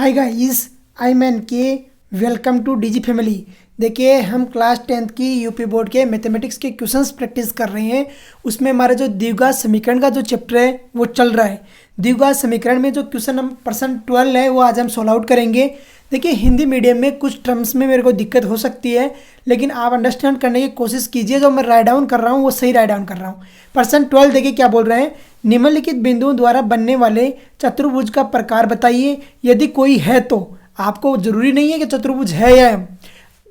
Hi guys, I am N K. Welcome to DG family. देखिए, हम class 10th की UP board के mathematics के क्वेश्चंस प्रैक्टिस कर रहे हैं। उसमें हमारा जो द्विघात समीकरण का जो चैप्टर है वो चल रहा है। द्विघात समीकरण में जो क्वेश्चन हम पर्सन 12 है वो आज हम सॉल्व आउट करेंगे। देखिए, हिंदी मीडियम में कुछ टर्म्स में मेरे को दिक्कत हो सकती है, लेकिन आप अंडरस्टैंड करने की कोशिश कीजिए। जो मैं राइट डाउन कर रहा हूँ वो सही राइट डाउन कर रहा हूँ। पर्सन 12 देखिए क्या बोल रहे हैं। निम्नलिखित बिंदुओं द्वारा बनने वाले चतुर्भुज का प्रकार बताइए। यदि कोई है तो आपको जरूरी नहीं है कि चतुर्भुज है, या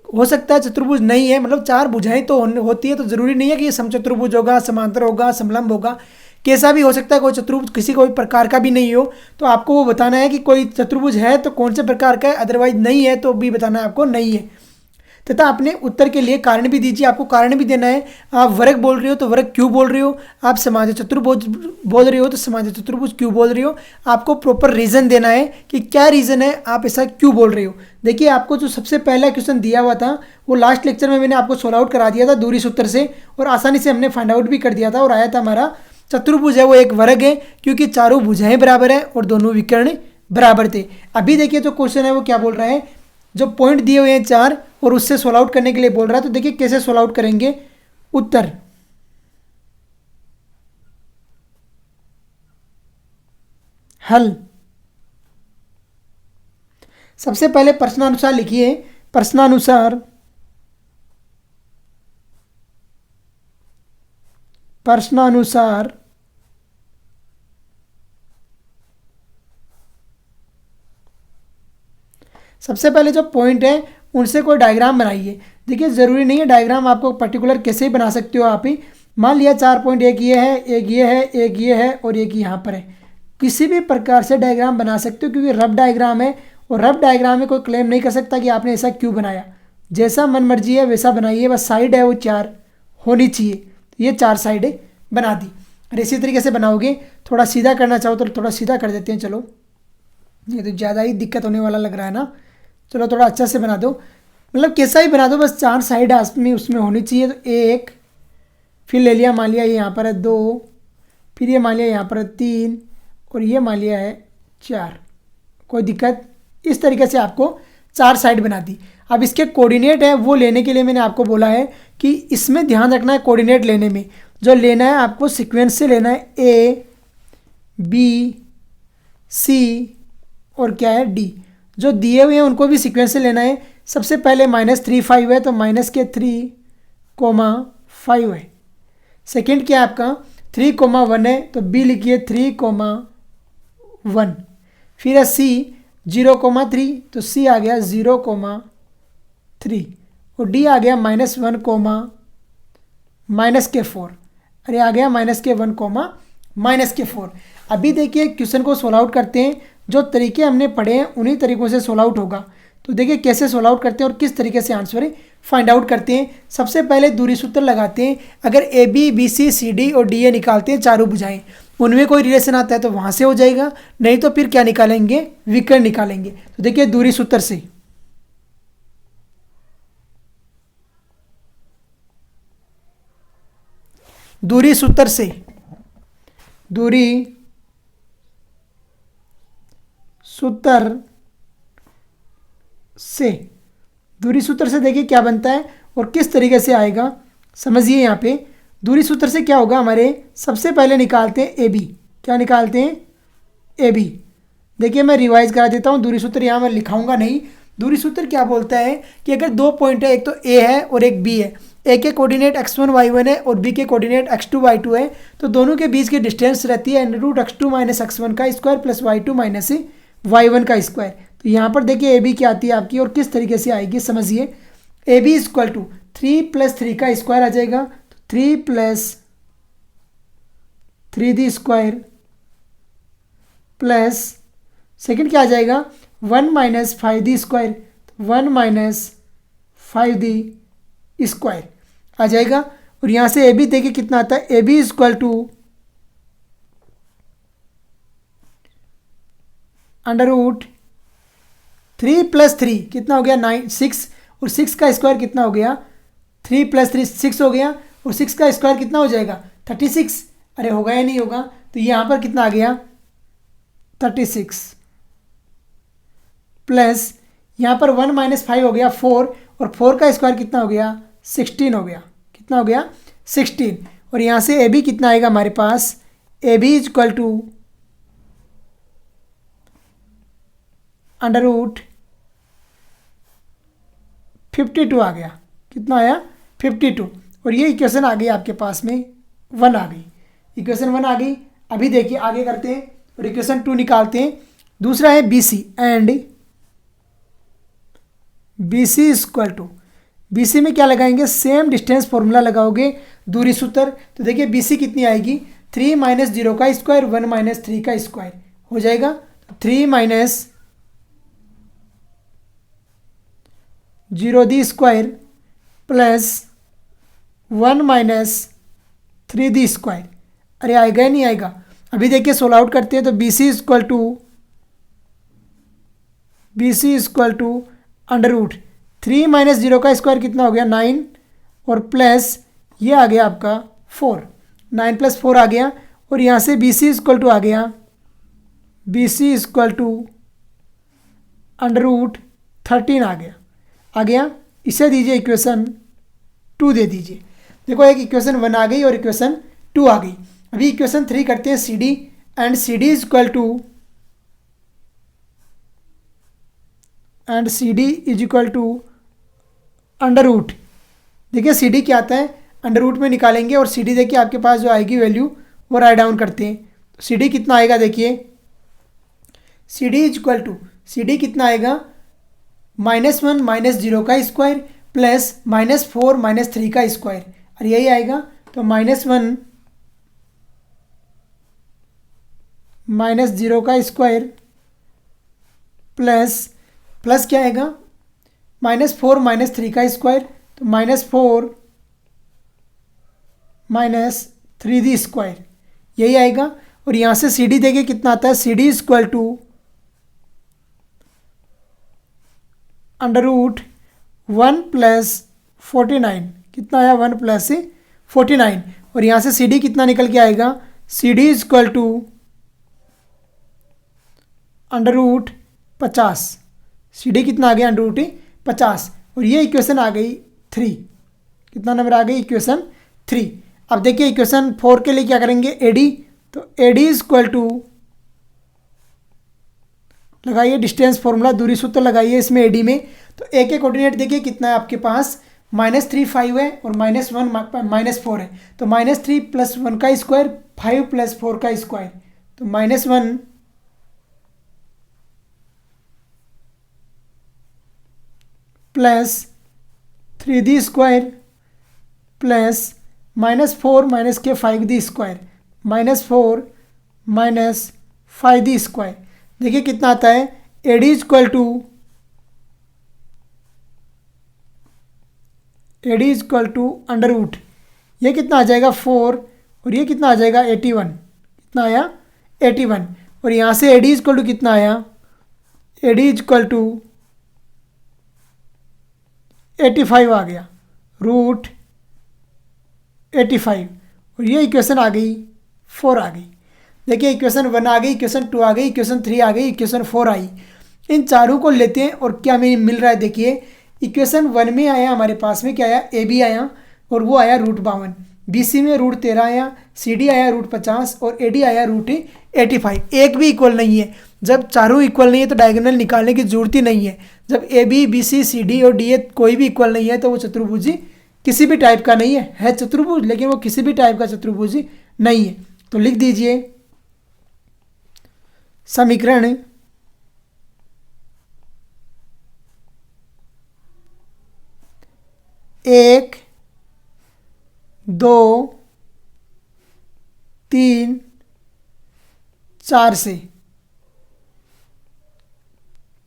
हो सकता है चतुर्भुज नहीं है, मतलब चार भुजाएं तो होती है, तो जरूरी नहीं है कि ये समचतुर्भुज होगा, समांतर होगा, समलंब होगा। कैसा भी हो सकता है, कोई चतुर्भुज किसी कोई प्रकार का भी नहीं हो। तो आपको वो बताना है कि कोई चतुर्भुज है तो कौन से प्रकार का है, अदरवाइज नहीं है तो भी बताना है आपको नहीं है। तथा अपने उत्तर के लिए कारण भी दीजिए। आपको कारण भी देना है। आप वर्ग बोल रहे हो तो वर्ग क्यों बोल रहे हो, आप समाज चतुर्भुज बोल रहे हो तो समाज चतुर्भुज क्यों बोल रहे हो। आपको प्रॉपर रीज़न देना है कि क्या रीज़न है, आप ऐसा क्यों बोल रहे हो। देखिए, आपको जो सबसे पहला क्वेश्चन दिया हुआ था वो लास्ट लेक्चर में मैंने आपको सॉल्व आउट करा दिया था दूरी सूत्र से, और आसानी से हमने फाइंड आउट भी कर दिया था। और आया था हमारा चतुर्भुज है वो एक वर्ग है, क्योंकि चारों भुजाएं बराबर है और दोनों विकर्ण बराबर थे। अभी देखिए जो क्वेश्चन है वो क्या बोल रहा है, जो पॉइंट दिए हुए हैं चार और उससे सोल्व आउट करने के लिए बोल रहा है। तो देखिए कैसे सोल्व आउट करेंगे। उत्तर, हल। सबसे पहले प्रश्नानुसार लिखिए। प्रश्नानुसार, प्रश्नानुसार सबसे पहले जो पॉइंट है उनसे कोई डायग्राम बनाइए। देखिए, ज़रूरी नहीं है डायग्राम आपको पर्टिकुलर कैसे ही बना सकते हो आप ही। मान लिया चार पॉइंट, एक ये है, एक ये है, एक ये है और एक यहाँ पर है। किसी भी प्रकार से डायग्राम बना सकते हो, क्योंकि रफ डायग्राम है और रफ डायग्राम में कोई क्लेम नहीं कर सकता कि आपने ऐसा क्यों बनाया। जैसा मन मर्जी है वैसा बनाइए, बस साइड है वो चार होनी चाहिए। ये चार साइडें बना दी। और इसी तरीके से बनाओगे। थोड़ा सीधा करना चाहो तो थोड़ा सीधा कर देते हैं। चलो, ये तो ज़्यादा ही दिक्कत होने वाला लग रहा है ना। चलो थोड़ा अच्छा से बना दो, मतलब कैसा ही बना दो, बस चार साइड में उसमें होनी चाहिए। तो एक, फिर ले लिया, मान लिया ये यहाँ पर है दो, फिर ये मान लिया यहाँ पर है तीन, और ये मान लिया है चार। कोई दिक्कत। इस तरीके से आपको चार साइड बना दी। अब इसके कोऑर्डिनेट है वो लेने के लिए मैंने आपको बोला है कि इसमें ध्यान रखना है। कोऑर्डिनेट लेने में जो लेना है आपको सीक्वेंस से लेना है, ए बी सी और क्या है डी। जो दिए हुए हैं उनको भी सीक्वेंस से लेना है। सबसे पहले -3 5 है तो -3, 5 है। सेकंड क्या है आपका 3, 1 है तो बी लिखिए 3, 1। फिर है सी 0, 3 तो सी आ गया 0, 3, और डी आ गया -1, -4। अरे आ गया -1, -4। अभी देखिए क्वेश्चन को सोल्व आउट करते हैं। जो तरीके हमने पढ़े हैं उन्हीं तरीकों से सोल्व आउट होगा। तो देखिए कैसे सोल्व आउट करते हैं और किस तरीके से आंसर फाइंड आउट करते हैं। सबसे पहले दूरी सूत्र लगाते हैं। अगर A B B C C D और डी ए निकालते हैं चारों भुजाएं, उनमें कोई रिलेशन आता है तो वहाँ से हो जाएगा, नहीं तो फिर क्या निकालेंगे, विकर्ण निकालेंगे। तो देखिए दूरी सूत्र से, दूरी सूत्र से, दूरी सूत्र से, दूरी सूत्र से देखिए क्या बनता है और किस तरीके से आएगा, समझिए। यहाँ पे दूरी सूत्र से क्या होगा हमारे, सबसे पहले निकालते हैं ए बी। क्या निकालते हैं, ए बी। देखिए मैं रिवाइज करा देता हूँ। दूरी सूत्र यहाँ मैं लिखाऊंगा नहीं। दूरी सूत्र क्या बोलता है कि अगर दो पॉइंट है, एक तो ए है और एक बी है, ए के कोऑर्डिनेट x1 y1 है और बी के कोऑर्डिनेट x2 y2 है, तो दोनों के बीच की डिस्टेंस रहती है √x2 - x1 का स्क्वायर प्लस y2 - y1 का स्क्वायर। तो यहाँ पर देखिए ए बी क्या आती है आपकी और किस तरीके से आएगी, समझिए। ए बी इक्वल टू 3 + 3 का स्क्वायर आ जाएगा, तो 3 + 3d स्क्वायर प्लस सेकेंड क्या आ जाएगा 1 - 5d स्क्वायर, 1 - 5d स्क्वायर आ जाएगा। और यहाँ से ए बी देखिए कितना आता है, ए बी इक्वल टू √3 + 3 कितना हो गया 9 6, और 6 का स्क्वायर कितना हो गया 3 + 3 6 हो गया, और 6 का स्क्वायर कितना हो जाएगा 36। अरे होगा या नहीं होगा, तो यहाँ पर कितना आ गया 36। प्लस यहाँ पर 1 माइनस 5 हो गया 4, और 4 का स्क्वायर कितना हो गया 16 हो गया। कितना हो गया 16। और यहाँ से ए बी कितना आएगा हमारे पास, A B is equal to under root 52 आ गया। कितना आया 52। और ये इक्वेशन आ गई आपके पास में 1 आ गई, इक्वेशन 1 आ गई। अभी देखिए आगे करते हैं और इक्वेशन 2 निकालते हैं। दूसरा है B C and B C equal to, B C में क्या लगाएंगे, सेम डिस्टेंस फॉर्मूला लगाओगे, दूरी सूत्र। तो देखिए बी सी कितनी आएगी, 3 माइनस 0 का स्क्वायर 1 माइनस 3 का स्क्वायर हो जाएगा। 3 माइनस 0 दी स्क्वायर प्लस 1 माइनस 3 दी स्क्वायर। अरे आएगा या नहीं आएगा, अभी देखिए सोल्व आउट करते हैं। तो B C equal to under root 3 minus 0 का स्क्वायर कितना हो गया 9, और प्लस ये आ गया आपका 4, 9 प्लस 4 आ गया। और यहाँ से बी सी इक्वल टू आ गया, B C equal to under root 13 आ गया। इसे दीजिए इक्वेशन 2 दे दीजिए। देखो एक इक्वेशन 1 आ गई और इक्वेशन 2 आ गई। अभी इक्वेशन 3 करते हैं, C D and C D is equal to under root. देखिए सी डी क्या आता है, अंडर रूट में निकालेंगे और सी डी देखिए आपके पास जो आएगी वैल्यू वो राइट डाउन करते हैं। तो सी डी कितना आएगा, देखिए C D is equal to, C D कितना आएगा -1 माइनस 0 का स्क्वायर प्लस -4 माइनस 3 का स्क्वायर, और यही आएगा। तो -1 माइनस 0 का स्क्वायर प्लस क्या आएगा -4 माइनस 3 का स्क्वायर, तो -4 माइनस 3 दी स्क्वायर यही आएगा। और यहाँ से सी डी देखिए कितना आता है, C D equal to under root 1 plus 49। कितना आया 1 प्लस 49। और यहाँ से सी डी कितना निकल के आएगा, C D equal to under root 50। C D कितना आ गया अंडर रूट 50। और ये इक्वेशन आ गई 3। कितना नंबर आ गई इक्वेशन 3। अब देखिए इक्वेशन 4 के लिए क्या करेंगे, ए डी। तो ए डी इक्वल टू लगाइए डिस्टेंस फॉर्मूला, दूरी सूत्र लगाइए इसमें ए डी में। तो ए के कोऑर्डिनेट देखिए कितना है आपके पास, -3 5 है और -1 -4 है। तो -3 प्लस 1 का स्क्वायर 5 प्लस 4 का स्क्वायर, तो -1 प्लस 3 दी स्क्वायर प्लस -4 माइनस के 5 दी स्क्वायर, -4 माइनस 5 दी स्क्वायर। देखिए कितना आता है, A D equal to under root, ये कितना आ जाएगा 4, और ये कितना आ जाएगा 81। कितना आया 81। और यहाँ से ए डी इक्वल टू कितना आया, ए डी इक्वल टू 85 आ गया, रूट 85। और ये इक्वेशन आ गई 4 आ गई। देखिए इक्वेशन 1 आ गई, इक्वेशन 2 आ गई, इक्वेशन 3 आ गई, इक्वेशन 4 आई। इन चारों को लेते हैं और क्या में मिल रहा है, देखिए इक्वेशन 1 में आया हमारे पास में क्या आया, ए बी आया और वो आया √52, बी सी में √13 आया, सी डी आया √50 और ए डी आया √85। एक भी इक्वल नहीं है। जब चारों इक्वल नहीं है तो डायगोनल निकालने की जरूरत ही नहीं है। जब A B B C C D और डी ए कोई भी इक्वल नहीं है तो वो चतुर्भुजी किसी भी टाइप का नहीं है चतुर्भुज, लेकिन वो किसी भी टाइप का चतुर्भुजी नहीं है। तो लिख दीजिए समीकरण 1 2 3 4 से,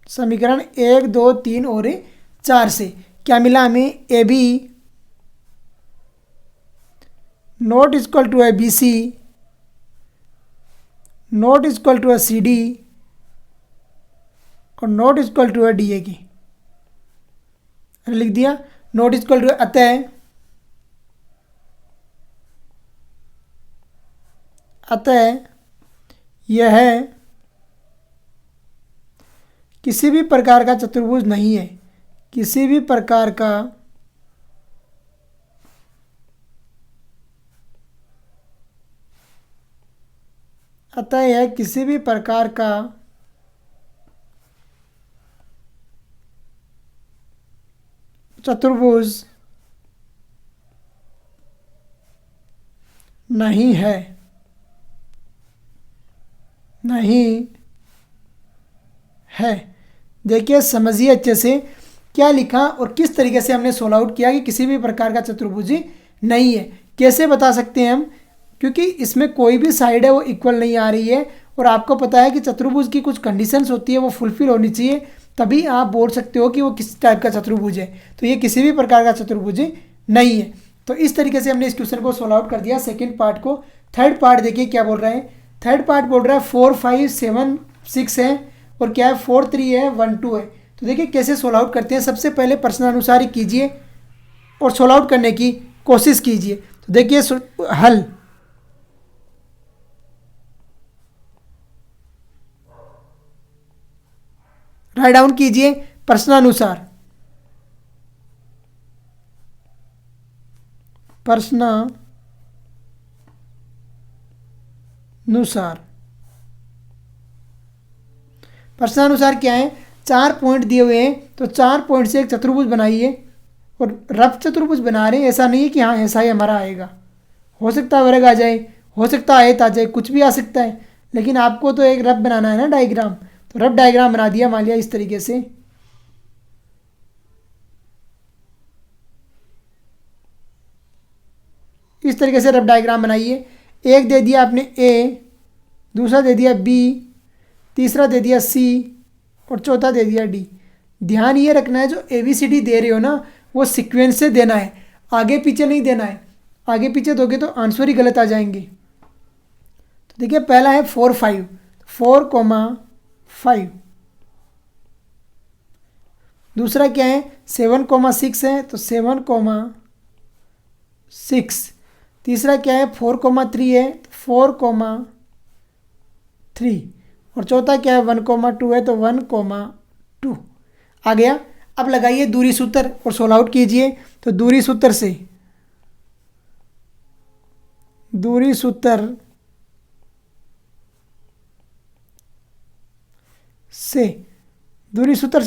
समीकरण 1 2 3 और 4 से क्या मिला हमें, A B not equal to A B C not equal to A C D और not equal to A D A की लिख दिया। नॉट इक्वल टू अतः यह किसी भी प्रकार का चतुर्भुज नहीं है, किसी भी प्रकार का अतः यह किसी भी प्रकार का चतुर्भुज नहीं है, नहीं है। देखिए समझिए अच्छे से क्या लिखा और किस तरीके से हमने सोल्व आउट किया कि किसी भी प्रकार का चतुर्भुज नहीं है। कैसे बता सकते हैं हम, क्योंकि इसमें कोई भी साइड है वो इक्वल नहीं आ रही है और आपको पता है कि चतुर्भुज की कुछ कंडीशंस होती है वो फुलफिल होनी चाहिए, तभी आप बोल सकते हो कि वो किस टाइप का चतुर्भुज है। तो ये किसी भी प्रकार का चतुर्भुज नहीं है। तो इस तरीके से हमने इस क्वेश्चन को सोल्व आउट कर दिया, सेकेंड पार्ट को। थर्ड पार्ट देखिए क्या बोल रहा है। थर्ड पार्ट बोल रहा है 4 5 7 6 है और क्या है 4 3 है 1 2 है। तो देखिए कैसे सोल्व आउट करते हैं। सबसे पहले प्रश्नानुसार ही कीजिए और सोल्व आउट करने की कोशिश कीजिए। तो देखिए हल, राइट डाउन कीजिए प्रश्नानुसार, प्रश्नानुसार क्या है, 4 पॉइंट दिए हुए हैं तो 4 पॉइंट से एक चतुर्भुज बनाइए और रफ चतुर्भुज बना रहे हैं। ऐसा नहीं है कि हाँ ऐसा ही हमारा आएगा, हो सकता है वर्ग आ जाए, हो सकता है आयत आ जाए, कुछ भी आ सकता है, लेकिन आपको तो एक रफ बनाना है ना डायग्राम। तो रफ डायग्राम बना दिया, मान लिया इस तरीके से। इस तरीके से रफ डायग्राम बनाइए। एक दे दिया आपने ए, दूसरा दे दिया बी, तीसरा दे दिया सी और चौथा दे दिया डी। ध्यान ये रखना है जो ए बी सी डी दे रहे हो ना वो सीक्वेंस से देना है, आगे पीछे नहीं देना है। आगे पीछे दोगे तो आंसर ही गलत आ जाएंगे। तो देखिए पहला है 4 5, 4,5। दूसरा क्या है 7,6 है तो 7,6। तीसरा क्या है 4,3 है तो 4,3 और चौथा क्या है 1,2 है तो 1,2 आ गया। अब लगाइए दूरी सूत्र और सोल्व आउट कीजिए। तो दूरी सूत्र से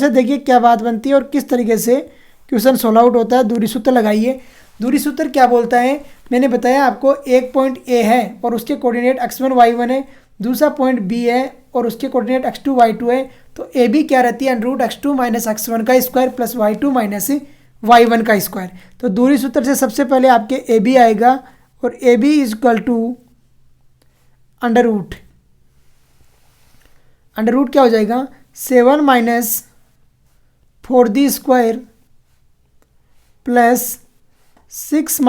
देखिए क्या बात बनती है और किस तरीके से क्वेश्चन सोल्व आउट होता है। दूरी सूत्र लगाइए। दूरी सूत्र क्या बोलता है, मैंने बताया आपको, एक पॉइंट ए है और उसके कोऑर्डिनेट x1 y1 है, दूसरा पॉइंट बी है और उसके कोऑर्डिनेट x2 y2 है। तो ए बी क्या रहती है, √x2 - x1 का स्क्वायर प्लस y2 - y1 का स्क्वायर। तो दूरी सूत्र से सबसे पहले आपके ए बी आएगा और A B is equal to under root क्या हो जाएगा 7 - 4d square plus 6 -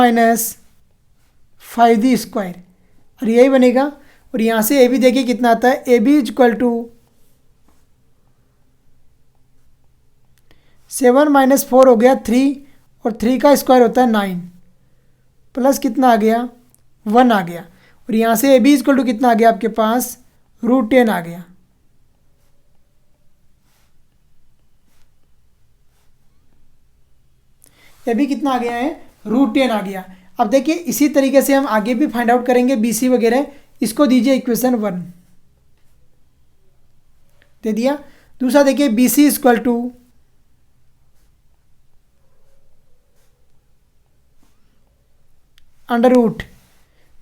5d square और यही बनेगा। और यहाँ से ए बी देखिए कितना आता है, A B is equal to 7 - 4 हो गया 3 और 3 का स्क्वायर होता है 9 प्लस कितना आ गया 1 आ गया। और यहाँ से A B is equal to कितना आ गया आपके पास √10 आ गया। ए बी कितना आ गया है √10 आ गया। अब देखिए इसी तरीके से हम आगे भी फाइंड आउट करेंगे बी सी वगैरह। इसको दीजिए इक्वेशन 1 दे दिया। दूसरा देखिए B C equal to under root,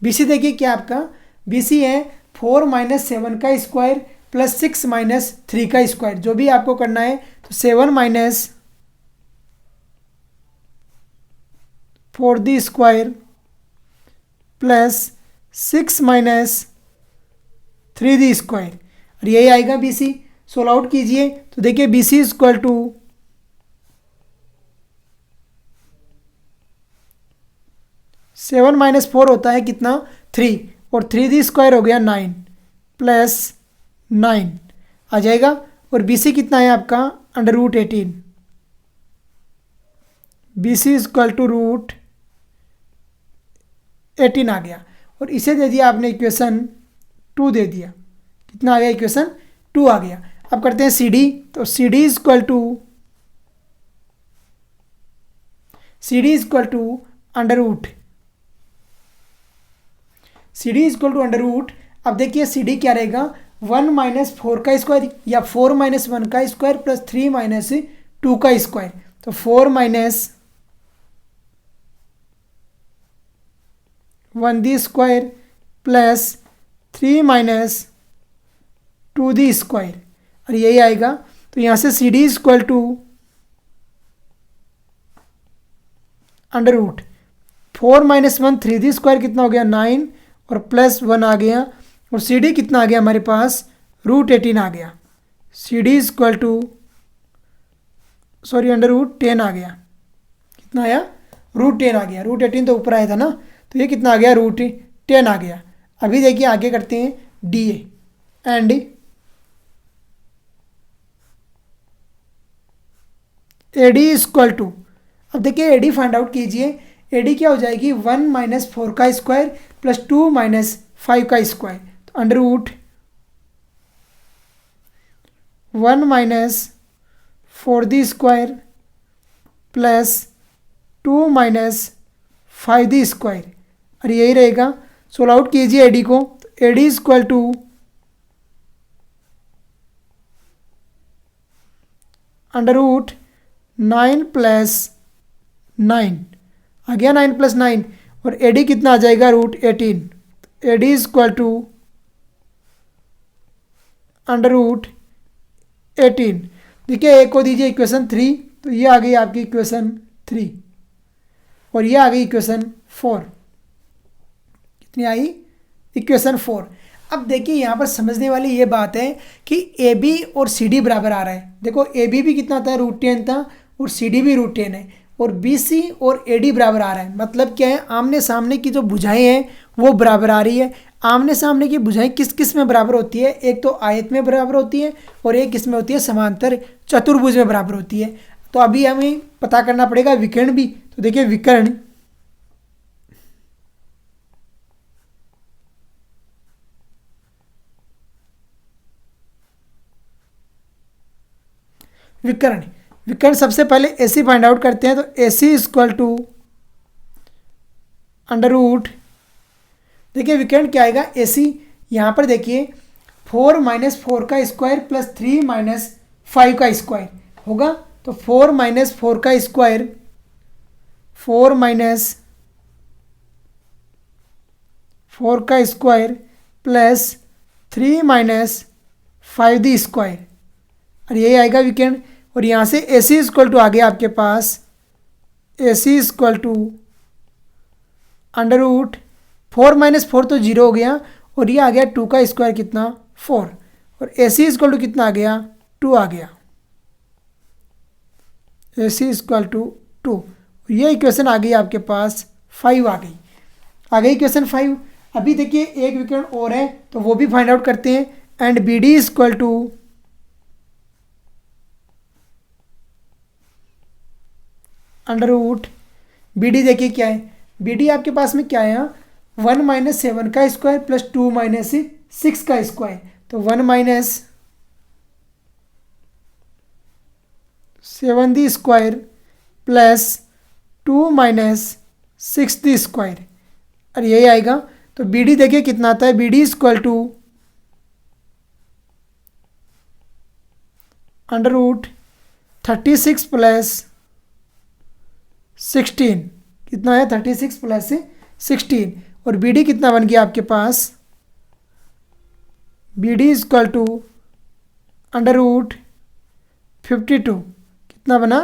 B C देखिए क्या आपका बी सी है 4 - 7 का स्क्वायर प्लस 6 - 3 का स्क्वायर, जो भी आपको करना है। तो 7 - 4d square plus 6 - 3d square और यही आएगा बी सी। सोल्व आउट कीजिए। तो देखिए बी सी इक्वल टू 7 - 4 होता है कितना 3 और 3d स्क्वायर हो गया 9 प्लस 9 आ जाएगा। और बी सी कितना है आपका under root 18। B C equal to √18 आ गया और इसे दे दिया आपने इक्वेशन 2 दे दिया। कितना आ गया इक्वेशन 2 आ गया। अब करते हैं सी डी। तो C D is equal to under root under root. अब देखिए सी डी क्या रहेगा, 1 - 4 का स्क्वायर या 4 - 1 का स्क्वायर प्लस 3 - 2 का स्क्वायर। तो 4 - 1 दी स्क्वायर प्लस 3 - 2 दी स्क्वायर, और यही आएगा। तो यहाँ से C D is equal to under root 4 - 1 3 दी स्क्वायर कितना हो गया 9, और प्लस 1 आ गया, और सी डी कितना आ गया हमारे पास √18 आ गया। C D is equal to under root 10 आ गया। कितना आया, √10 आ गया। √18 तो ऊपर आया था ना, तो ये कितना आ गया √10 आ गया। अभी देखिए आगे करते हैं D A and A D is equal to. अब देखिए ए डी फाइंड आउट कीजिए। ए डी क्या हो जाएगी 1 - 4 का स्क्वायर प्लस 2 - 5 का स्क्वायर। तो अंडर रूट 1 - 4 दी स्क्वायर प्लस 2 - 5 दी स्क्वायर, और यही रहेगा। सोल्व आउट कीजिए ए डी को। तो A D is equal to under root 9 + 9 आ गया, 9 + 9, और ए डी कितना आ जाएगा √18। A D is equal to under root 18। देखिए ए को दीजिए इक्वेशन 3, तो ये आ गई आपकी इक्वेशन 3, और ये आ गई इक्वेशन 4। कितनी आई, इक्वेशन 4। अब देखिए यहाँ पर समझने वाली ये बात है कि ए बी और सी डी बराबर आ रहा है। देखो ए बी भी कितना था √10 था, और सी डी भी √10 है, और बी सी और ए डी बराबर आ रहा है। मतलब क्या है, आमने सामने की जो भुजाएं हैं वो बराबर आ रही है। आमने सामने की भुजाएं किस किस में बराबर होती है, एक तो आयत में बराबर होती है, और एक किस में होती है, समांतर चतुर्भुज में बराबर होती है। तो अभी हमें पता करना पड़ेगा विकर्ण भी। तो देखिए विकर्ण विकर्ण सबसे पहले ए सी फाइंड आउट करते हैं। तो A C is equal to under root, देखिए विकर्ण क्या आएगा ए सी, यहाँ पर देखिए 4 - 4 का स्क्वायर प्लस 3 - 5 का स्क्वायर होगा। तो 4 - 4 का स्क्वायर 4 - 4 का स्क्वायर प्लस 3 - 5 दी स्क्वायर, और यही आएगा विकर्ण। और यहाँ से A C is equal to आ गया आपके पास, A C is equal to under root 4 - 4 तो 0 हो गया, और ये आ गया 2 का स्क्वायर कितना 4, और ए सी इज इक्वल टू कितना आ गया 2 आ गया। ए सी इज इक्वल टू 2, ये इक्वेशन आ गई आपके पास 5 आ गई इक्वेशन 5। अभी देखिए एक विकर्ण और है, तो वो भी फाइंड आउट करते हैं। And B D is equal to under root B D, देखिए क्या है बी डी आपके पास में क्या है 1 - 7 का स्क्वायर प्लस 2 - 6 का स्क्वायर। तो 1 - 7 दी स्क्वायर प्लस 2 - 6 दी स्क्वायर, और यही आएगा। तो बी डी देखिए कितना आता है, B D is equal to under root 36 plus 16, कितना है 36 प्लस 16, और बी डी कितना बन गया आपके पास, B D is equal to under root 52, कितना बना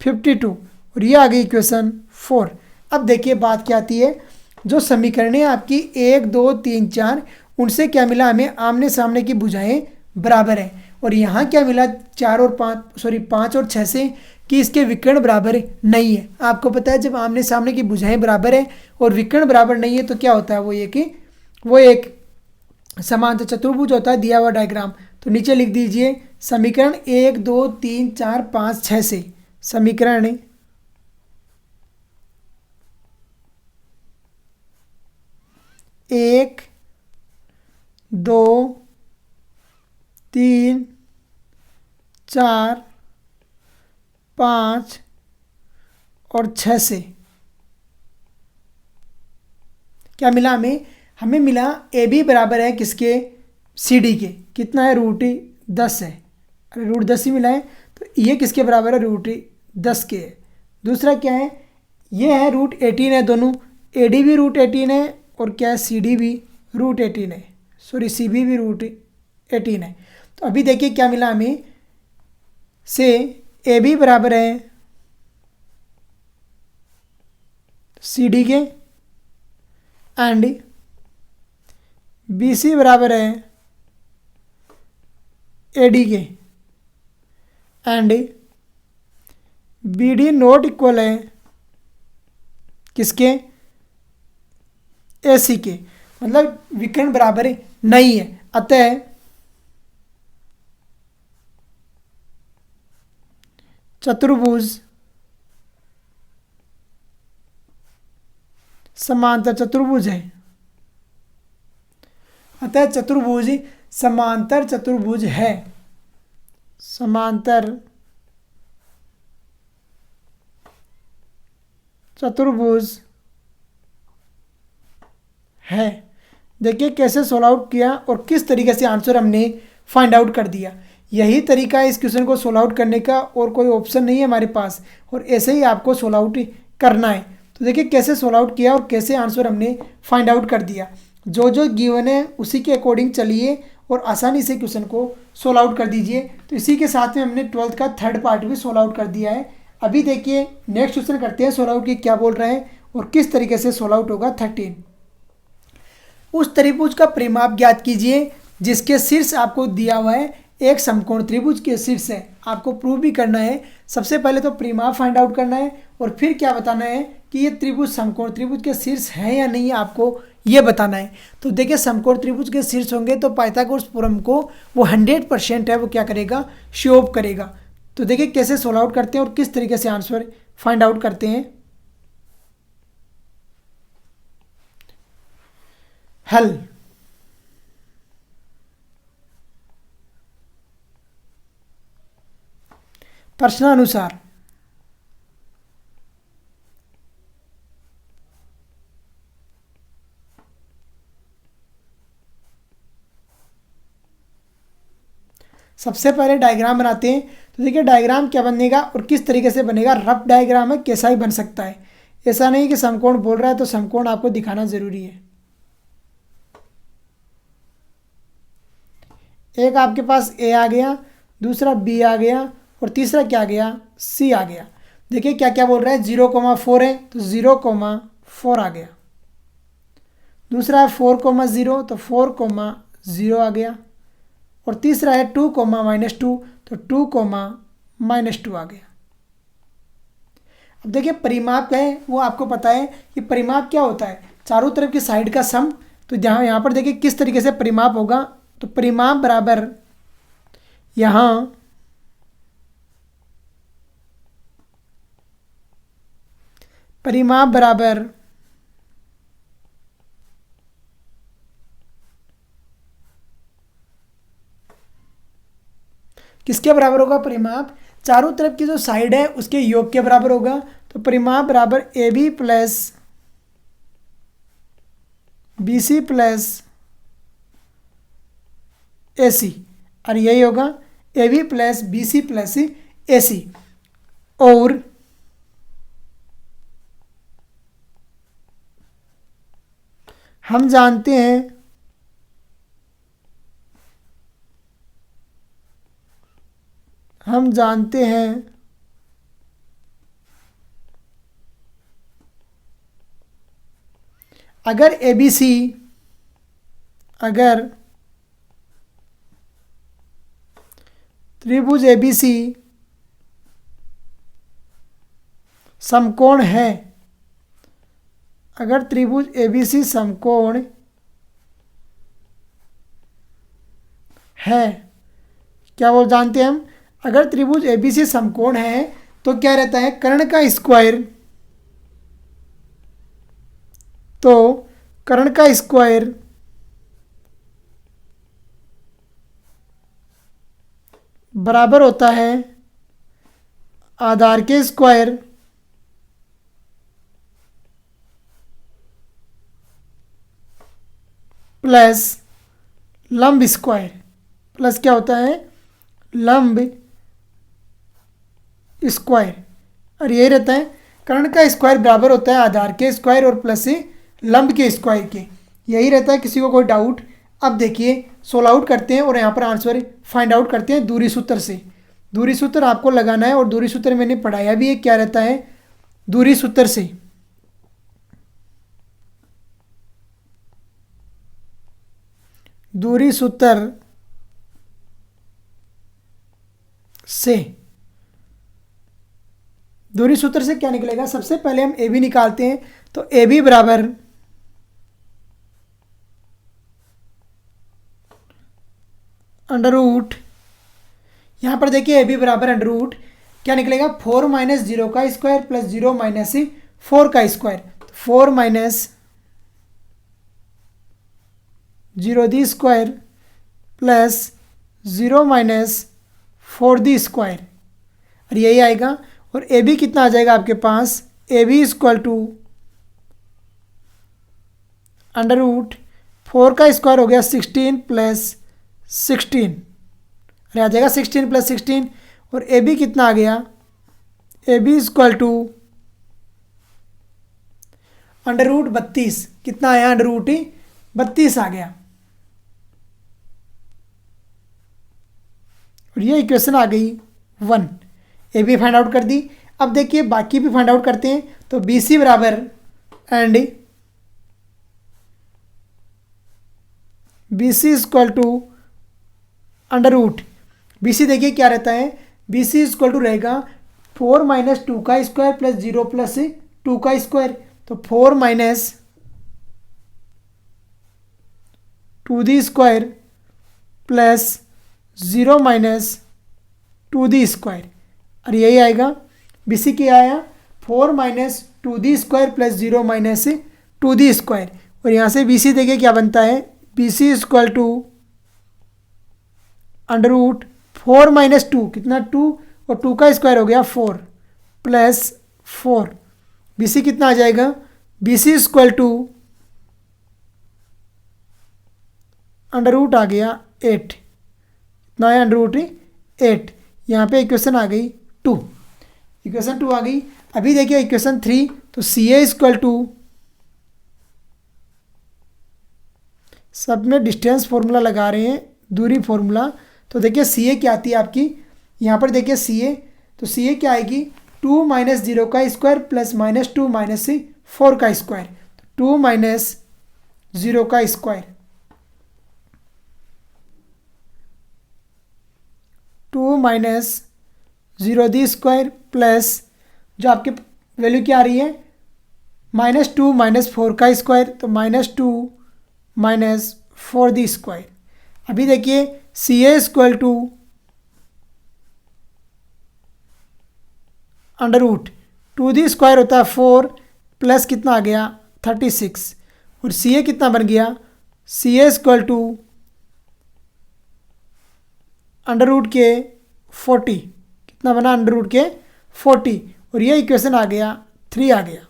52, और ये आ गई इक्वेशन 4। अब देखिए बात क्या आती है, जो समीकरणें आपकी 1 2 3 4, उनसे क्या मिला हमें, आमने सामने की भुजाएं बराबर है। और यहाँ क्या मिला 5 और 6 से, कि इसके विकर्ण बराबर नहीं है। आपको पता है जब आमने सामने की भुजाएं बराबर है और विकर्ण बराबर नहीं है, तो क्या होता है वो ये कि वो एक समांतर चतुर्भुज होता है दिया हुआ डायग्राम। तो नीचे लिख दीजिए समीकरण 1 2 3 4 5 6 से, समीकरण 1 2 3 4, 5 और 6 से क्या मिला हमें? हमें मिला ए बी बराबर है किसके? सी डी के। कितना है? √10 है। अरे √10 ही मिला है, तो ये किसके बराबर है? √10 के है। दूसरा क्या है? ये है √18 है दोनों। ए डी भी √18 है और क्या है? सी डी भी √18 है। सॉरी, सी बी भी √18 है। तो अभी देखिए क्या मिला हमें से ए बी बराबर है सी डी के एंड बी सी बराबर है ए डी के and B D not equal है किसके? ए सी के। मतलब विकर्ण बराबर नहीं है। अतः चतुर्भुज समांतर चतुर्भुज है। अतः चतुर्भुज समांतर चतुर्भुज है। समांतर चतुर्भुज है। देखिए कैसे सोल्व आउट किया और किस तरीके से आंसर हमने फाइंड आउट कर दिया। यही तरीका है इस क्वेश्चन को सोल्व आउट करने का, और कोई ऑप्शन नहीं है हमारे पास, और ऐसे ही आपको सोल्व आउट करना है। तो देखिए कैसे सोल्व आउट किया और कैसे आंसर हमने फाइंड आउट कर दिया। जो जो गिवन है उसी के अकॉर्डिंग चलिए और आसानी से क्वेश्चन को सोल्व आउट कर दीजिए। तो इसी के साथ में हमने 12th का थर्ड पार्ट भी सोल्व आउट कर दिया है। अभी देखिए नेक्स्ट क्वेश्चन करते हैं सोल्व आउट की, क्या बोल रहे हैं और किस तरीके से सोल्व आउट होगा। 13, उस त्रिभुज का परिमाप ज्ञात कीजिए जिसके शीर्ष आपको दिया हुआ है एक समकोण त्रिभुज के शीर्ष है। आपको प्रूव भी करना है। सबसे पहले तो परिमाप फाइंड आउट करना है और फिर क्या बताना है कि ये त्रिभुज समकोण त्रिभुज के शीर्ष है या नहीं, आपको ये बताना है। तो देखिए समकोण त्रिभुज के शीर्ष होंगे तो पाइथागोरस थ्योरम को वो 100% है वो क्या करेगा? शो ऑफ करेगा। तो देखिए कैसे सोल्व आउट करते हैं और किस तरीके से आंसर फाइंड आउट करते हैं। हल। प्रश्नानुसार सबसे पहले डायग्राम बनाते हैं। तो देखिए डायग्राम क्या बनेगा और किस तरीके से बनेगा। रफ डायग्राम है, कैसा ही बन सकता है। ऐसा नहीं कि समकोण बोल रहा है तो समकोण आपको दिखाना जरूरी है। एक आपके पास ए आ गया, दूसरा बी आ गया और तीसरा क्या आ गया? सी आ गया। देखिए क्या क्या बोल रहा है, 0,4 है तो 0,4 आ गया। दूसरा है 4,0 तो 4,0 आ गया। और तीसरा है 2,-2 तो 2,-2 आ गया। अब देखिए परिमाप है वो आपको पता है कि परिमाप क्या होता है? चारों तरफ की साइड का सम। तो जहाँ यहाँ पर देखिए किस तरीके से परिमाप होगा। तो परिमाप बराबर यहाँ परिमाप बराबर किसके बराबर होगा? परिमाप चारों तरफ की जो साइड है उसके योग के बराबर होगा। तो परिमाप बराबर A B plus B C plus A C, और यही होगा A B plus B C plus A C. और हम जानते हैं अगर ए बी सी अगर त्रिभुज ए बी सी समकोण है, अगर त्रिभुज ए बी सी समकोण है, क्या वो जानते हैं हम? अगर त्रिभुज ए बी सी समकोण है तो क्या रहता है? कर्ण का स्क्वायर, तो कर्ण का स्क्वायर बराबर होता है आधार के स्क्वायर प्लस लंब स्क्वायर, प्लस क्या होता है, लंब स्क्वायर। और यही रहता है कर्ण का स्क्वायर बराबर होता है आधार के स्क्वायर और प्लस लंब के स्क्वायर के। यही रहता है, किसी को कोई डाउट। अब देखिए सोल्व आउट करते हैं और यहाँ पर आंसर फाइंड आउट करते हैं दूरी सूत्र से। दूरी सूत्र आपको लगाना है और दूरी सूत्र मैंने पढ़ाया भी है, क्या रहता है दूरी सूत्र से। दूरी सूत्र से, दूरी सूत्र से क्या निकलेगा, सबसे पहले हम ए बी निकालते हैं। तो ए बी बराबर अंडर रूट, यहाँ पर देखिए ए बी बराबर अंडर रूट क्या निकलेगा, 4 माइनस 0 का स्क्वायर प्लस 0 माइनस 4 का स्क्वायर। 4 माइनस 0 दी स्क्वायर प्लस 0 माइनस 4 दी स्क्वायर, और यही आएगा। और ए बी कितना आ जाएगा आपके पास, A B equal to under root 4 का स्क्वायर हो गया 16 प्लस 16, अरे आ जाएगा 16 प्लस 16। और ए बी कितना आ गया, A B equal to under root 32, कितना आया अंडर रूट 32 आ गया। और ये इक्वेशन आ गई 1। ए बी फाइंड आउट कर दी। अब देखिए बाकी भी फाइंड आउट करते हैं। तो बी सी बराबर and B C equal to under root, B C देखिए क्या रहता है, बी सी इक्वल टू रहेगा 4 माइनस 2 का स्क्वायर प्लस 0 प्लस 2 का स्क्वायर। तो 4 माइनस 2 दी स्क्वायर प्लस 0 माइनस 2 दी स्क्वायर, और यही आएगा। बी सी क्या आया, 4 माइनस 2 दी स्क्वायर प्लस 0 माइनस 2 दी स्क्वायर। और यहाँ से बी सी देखिए क्या बनता है, B C equal to under root 4 minus 2, कितना 2 और 2 का स्क्वायर हो गया 4 प्लस 4। बी सी कितना आ जाएगा, B C equal to under root आ गया 8, कितना आया अंडर रूट 8। यहाँ पे इक्वेशन आ गई 2, इक्वेशन 2 आ गई। अभी देखिए इक्वेशन 3, तो सी ए इक्वल टू, सब में डिस्टेंस फॉर्मूला लगा रहे हैं, दूरी फॉर्मूला। तो देखिए सी ए क्या आती है आपकी, यहाँ पर देखिए सी ए, तो सी ए क्या आएगी, 2 माइनस 0 का स्क्वायर प्लस माइनस 2 माइनस 4 का स्क्वायर। 2 माइनस 0 का स्क्वायर, 2 माइनस 0 दी स्क्वायर प्लस जो आपके वैल्यू क्या आ रही है, माइनस 2 माइनस 4 का स्क्वायर, तो माइनस 2 माइनस 4 दी स्क्वायर। अभी देखिए C A equal to under root 2 the square होता है 4 प्लस कितना आ गया 36, और सी ए कितना बन गया, सी A equal to under root के 40, कितना बना अंडर रूट के 40। और ये इक्वेशन आ गया 3 आ गया।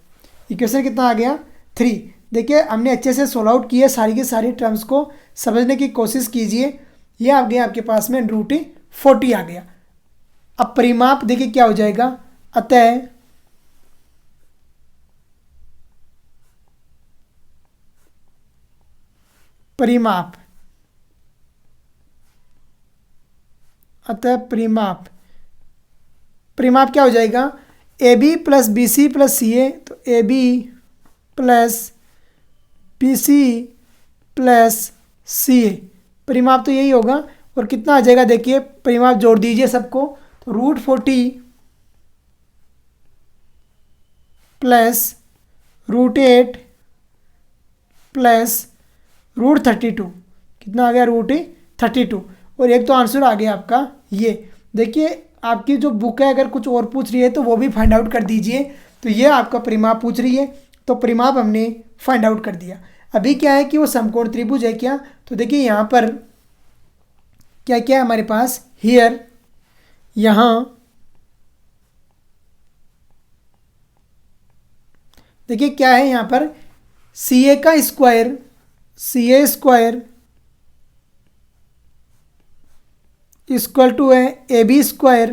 इक्वेशन कितना आ गया 3। देखिए हमने अच्छे से सोल्व आउट किए, सारी की सारी टर्म्स को समझने की कोशिश कीजिए। ये आ गया आपके पास में अंडर रूट 40 आ गया। अब परिमाप देखिए क्या हो जाएगा, अतः परिमाप, अतः परिमाप, परिमाप क्या हो जाएगा, A B plus B C plus C A, तो A B plus B C plus C A, परिमाप तो यही होगा। और कितना आ जाएगा देखिए, परिमाप जोड़ दीजिए सबको, तो root 40 plus root 8 plus root 32, कितना आ गया रूट 32। और एक तो आंसर आ गया आपका ये। देखिए आपकी जो बुक है अगर कुछ और पूछ रही है तो वो भी फाइंड आउट कर दीजिए। तो ये आपका परिमाप पूछ रही है, तो परिमाप हमने फाइंड आउट कर दिया। अभी क्या है कि वो समकोण त्रिभुज है क्या, तो देखिए यहाँ पर क्या क्या है हमारे पास, हियर यहाँ देखिए क्या है यहाँ पर, सी ए का square, C A square equal to है A B square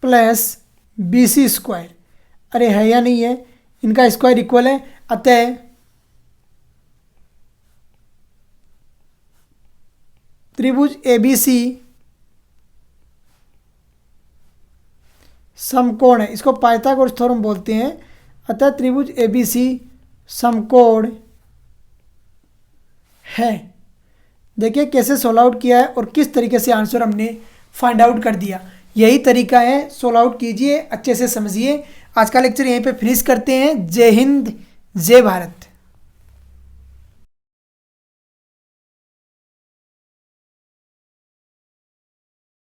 plus B C square. अरे है या नहीं है, इनका स्क्वायर इक्वल है, अतः त्रिभुज ए बी सी समकोण है, इसको पाइथागोरस थ्योरम बोलते हैं। अतः त्रिभुज ए बी सी समकोण है। देखिए कैसे सोल्व आउट किया है और किस तरीके से आंसर हमने फाइंड आउट कर दिया। यही तरीका है, सोल्व आउट कीजिए, अच्छे से समझिए। आज का लेक्चर यहीं पे फिनिश करते हैं। जय हिंद, जय भारत।